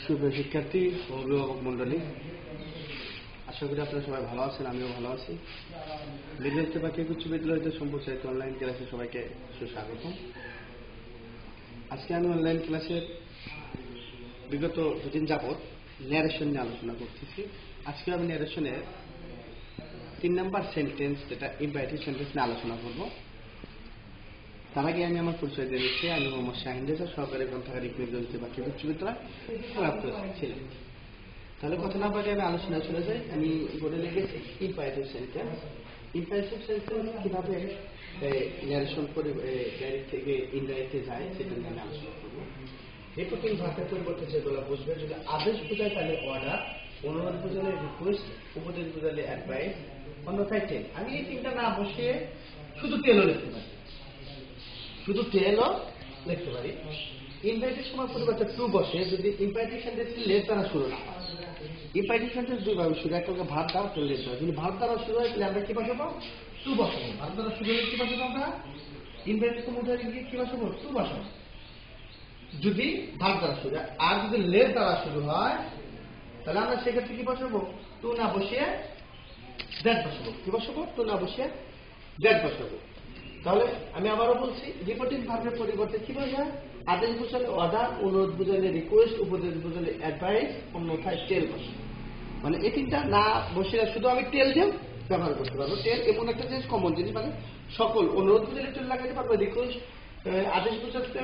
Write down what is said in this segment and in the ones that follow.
শুভ শিক্ষার্থী ও অভিভাবক মণ্ডলী, আশা করি আপনারা সবাই ভালো আছেন। আমিও ভালো আছি। বিদ্যার্থী বাকি উচ্চ বিদ্যালয়তে সম্প্রচারিত অনলাইন ক্লাসে সবাইকে সুস্বাগতম। আজকে আমি অনলাইন ক্লাসের বিগত দুদিন যাবৎ ন্যারেশন নিয়ে আলোচনা করতেছি। আজকে আমি ন্যারেশনের 3 নম্বর সেন্টেন্স, যেটা ইম্পারেটিভ সেন্টেন্স নিয়ে আলোচনা করব। তার আগে আমি আমার পরিচয় দিয়ে দিচ্ছি। আমি মোহাম্মদ শাহিন রেজা, সহকারী গ্রন্থাগারিক বিদ্যার্থী বাকি উচ্চ বিদ্যালয় ছিলেন। তাহলে কথা না বলে আমি আলোচনায় চলে যাই। আমি বোর্ডে লিখেছি ইম্পারেটিভ সেন্টেন্স। ইম্পারেটিভ সেন্টেন্স কিভাবে ন্যারেশন করে ডাইরেক্ট থেকে ইনডাইরেক্টে যায় সেটা নিয়ে আমি আলোচনা করবো। রিপোর্টিং ভাষার পরিবর্তে যেগুলো বুঝবে, যদি আদেশ বোঝায় তাহলে অর্ডার, অনুরোধ বোঝালে রিকোয়েস্ট, উপদেশ বোঝালে অ্যাডভাইস, অন্যথায় টেল। আমি এই তিনটা না বসিয়ে শুধু টেলও লিখতে পারি, লিখতে পারি। ইম্পারেটিভ সময় পরিবর্তে টু বসে যদি ইম্পারেটিভ সেন্টেন্স লেস দ্বারা শুরু না হয়। ইম্পারেটিভ সেন্টেন্স দুইভাবে শুরু, একটা ভার্ব দ্বারা, একটা লেস দ্বারা। যদি ভার্ব দ্বারা শুরু হয় তাহলে আমরা কি বসাবো? টু বসাবো। ভার্ব দ্বারা শুরু হলে কি বসাবো? আমরা ইম্পারেটিভ সময় গিয়ে কি বসাবো? টু বসাবো, যদি ভার্ব দ্বারা শুরু হয়। আর যদি লেস দ্বারা শুরু হয় তাহলে আমরা সেক্ষেত্রে কি বসাবো? টু না বসিয়ে দ্যাট বসাবো। কি বসাবো? টু না বসিয়ে দ্যাট বসাবো। তাহলে আমি আবারও বলছি, রিপোর্টিং ভার্বের পরিবর্তে কি বোঝায়? আদেশ বোঝালে অর্ডার, অনুরোধ বোঝালে রিকোয়েস্ট, উপদেশ বোঝালে অ্যাডভাইস, অন্যথায় টেল বসে। মানে এই তিনটা না বসে শুধু আমি টেল দিয়ে ব্যবহার করতে পারবো। টেল এমন একটা জিনিস, কমন জিনিস, মানে সকল অনুরোধ বোঝালে টেল লাগাতে পারবো, রিকোয়েস্ট, আদেশ বোঝাতে,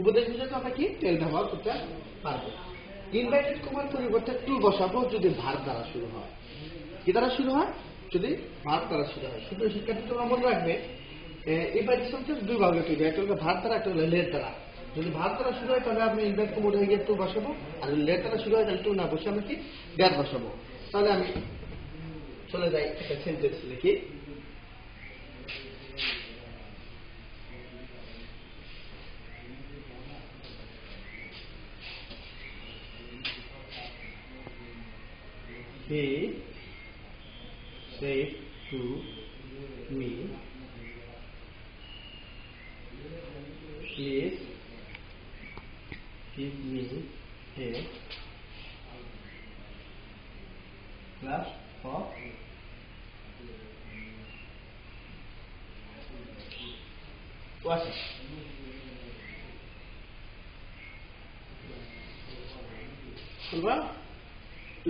উপদেশ বোঝাতে আমরা কি টেল ব্যবহার করতে পারবো। ইনভাইটেড কমার পরিবর্তে টু বসাবো যদি ভার্ব দ্বারা শুরু হয়। কি দ্বারা শুরু হয়? যদি ভার্ব দ্বারা শুরু হয়। শুধু শিক্ষার্থী তোমরা মনে রাখবে, ইম্পারেটিভ সেন্টেন্স দুই ভাগে তৈরি, একটা হলো ভার্ব দ্বারা, একটা হলো লেস দ্বারা। যদি ভার্ব দ্বারা শুরু হয় তাহলে আপনি ইনভাইট মোড হয়ে গিয়ে টু বসাবো, আর যদি লেস দ্বারা শুরু হয় তাহলে টু না বসে আমি কি দ্যাট বসাবো। তাহলে আমি চলে যাই, একটা সেন্টেন্স লিখি। He said to me, please give me a glass of water. শুনবা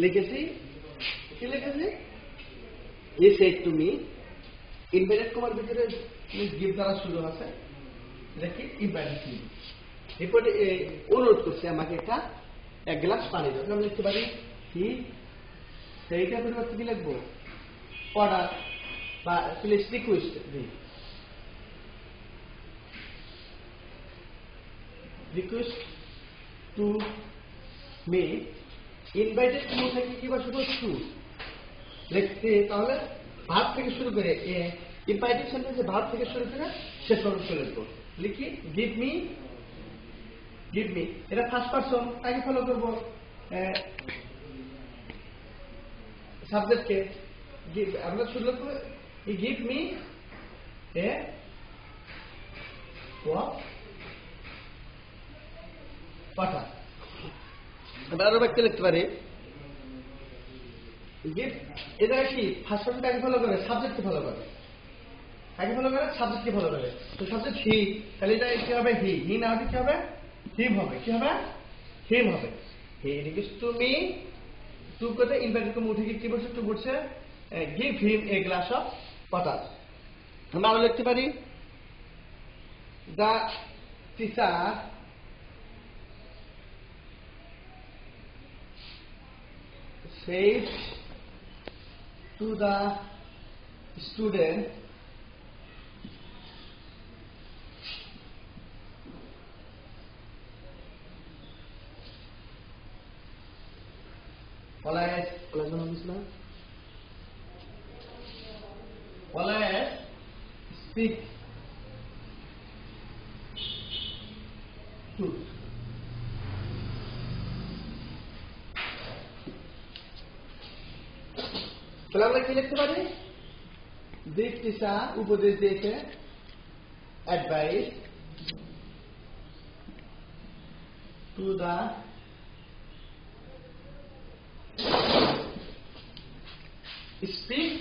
লিখেছি, কি লিখেছি? He said to me, invited কমার ভিতরে গিভ দ্বারা শুরু আছে, এটা কি ইম্পারেটিভ। রিপোর্টে অনুরোধ করছে আমাকে এক গ্লাস পানি দাও। আমি লিখতে পারি কি, সেইটার পরিবর্তে কি লিখবো? অর্ডার বা প্লিজ রিকোয়েস্ট দিই। Request to me, invited to থেকে কি বসবো? টু লিখতে। তাহলে ভার্ব থেকে শুরু করে, ইম্পারেটিভ সেন্টেন্সে ভার্ব থেকে শুরু করে শেষ পর্যন্ত লিখবো। লিখি গিভ মি, গিভ মি, এটা ফার্স্ট পারসন, তাকে ফলো করবো। সাবজেক্টকে আমরা শুরু করবো গিভ মি এ পাঠা। আরো ব্যক্তি লিখতে পারি এটা কি ফার্স্ট পারসন কাকে ফলো করে? সাবজেক্টকে ফলো করে। কাকে ফলো করে? সাবজেক্টকে ফলো করে। তো সাবজেক্ট হি, তাহলে এটা কি হবে? হি। হি না হলে কি হবে? হিম হবে। কি হবে? হিম হবে। হি রিকোয়েস্ট টু মি, টু করতে ইনভাইটেড টু উঠে কি বলছে? টু বলছে give him a glass of water. আমরা আরো লিখতে পারি the teacher said to the student, always speak truth. তাহলে আমরা কি লিখতে পারি? দিক টিচার উপদেশ দিয়েছে, advice to the speak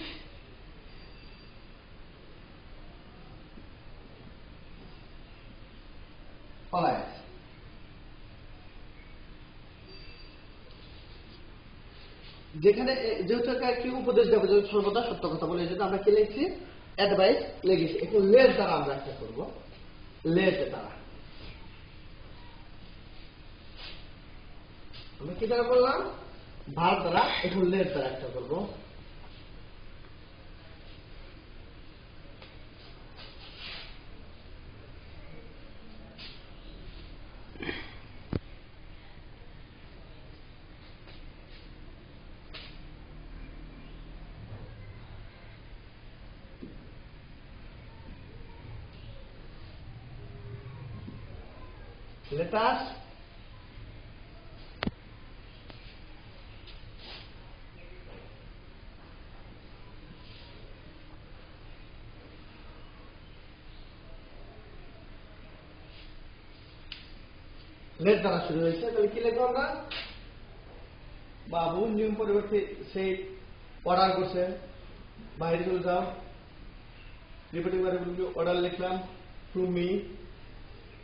polite. যেখানে যেহেতু একটি উপদেশ দেবো যে সর্বদা সত্য কথা বলে, যেটা আমরা কি লিখছি, অ্যাডভাইস লিখেছি। একটু লেস দ্বারা আমরা একটা করবো, লেস দ্বারা আমরা কি দ্বারা বললাম, ভার দ্বারা, একটু লেস দ্বারা একটা করবো। Let us লেট দ্বারা শুরু হয়েছে, তাহলে কি লিখবো আমরা, বাবু নিয়ম পরিবর্তে সেই অর্ডার করছে, বাইরে চলে যাও, রিপিটিং ভ্যারিয়েবল অর্ডার লিখলাম, টু মি,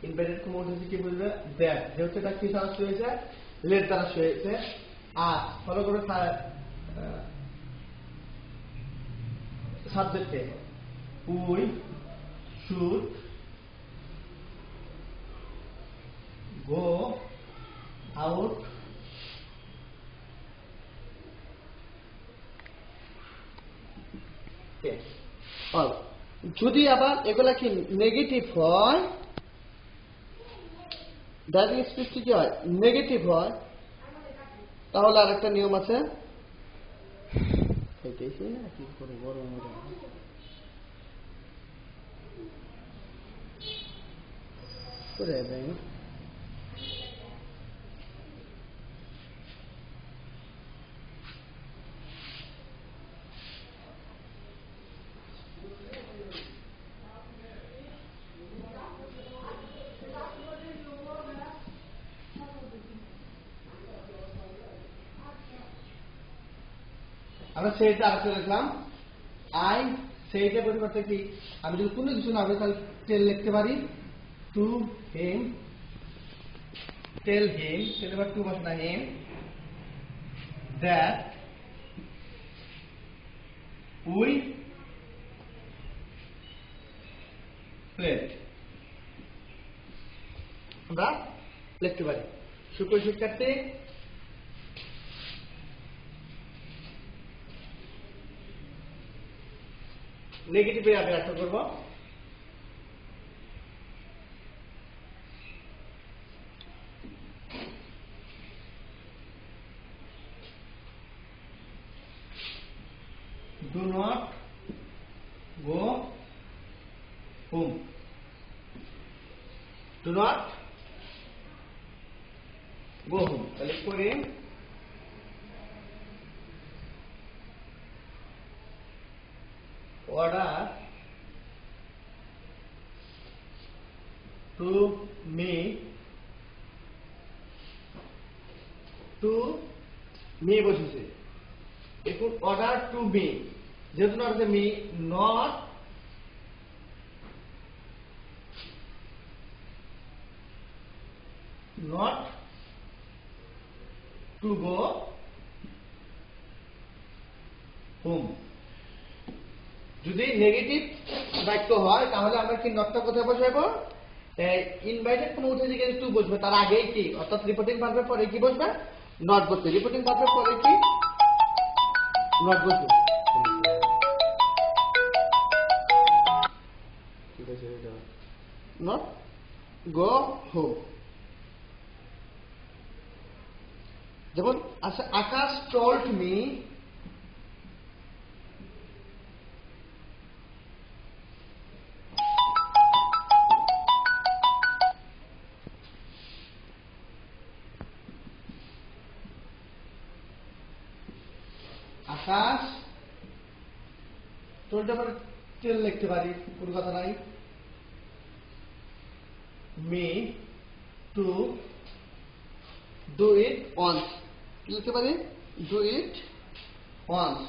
ইনভাইটেড কমন হচ্ছে কি বুঝবে, দ্যাট, যেহেতু এটা কি দ্বারা শুরু হয়েছে, লেট দ্বারা শুরু হয়েছে। আর ফলো করে সাবজেক্টে উই শুড গো আউট যদি আবার এগুলা কি নেগেটিভ হয়, ড্রাইভিং স্পিচটি কি হয়, নেগেটিভ হয়, তাহলে আরেকটা নিয়ম আছে, কি করে গরম করে আমরা সেইটা আরেকটা লিখলাম, আই, সেইটা পরিবর্তে কি, আমি যদি কোনো কিছু না হবে তাহলে টেল লিখতে পারি, টু হিম, টেল হিম, টেল এবার টু বসে না হিম, দ্যাট উই প্লেড, আমরা লিখতে পারি। সুপ্রিয় শিক্ষার্থী, নেগেটিভে আমি ব্যাখ্যা করব। Do not go home, do not go home, তাহলে করে order to me বসেছে, এখন অর্ডার টু মি, যেহেতু না হচ্ছে me, not to go home. যদি নেগেটিভ বাক্য হয় তাহলে আমরা কি নটটা কোথায় বসাবো, ইনভাইটেড কোনো উঠে দিকে টু বসবে, তার আগেই কি, অর্থাৎ রিপোর্টিং ভার্বের পরে কি বসবে, নট বসবে, রিপোর্টিং ভার্বের পরে কি, নট বসবে। নট গো হোম, যেমন আচ্ছা, Akash told me Akash, told আবার টেল লিখতে পারি, কোনো কথা নাই, me to do it once, কি লিখতে পারি, do it once,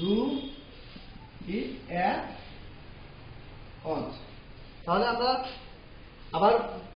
do it at once. তাহলে আমরা আবার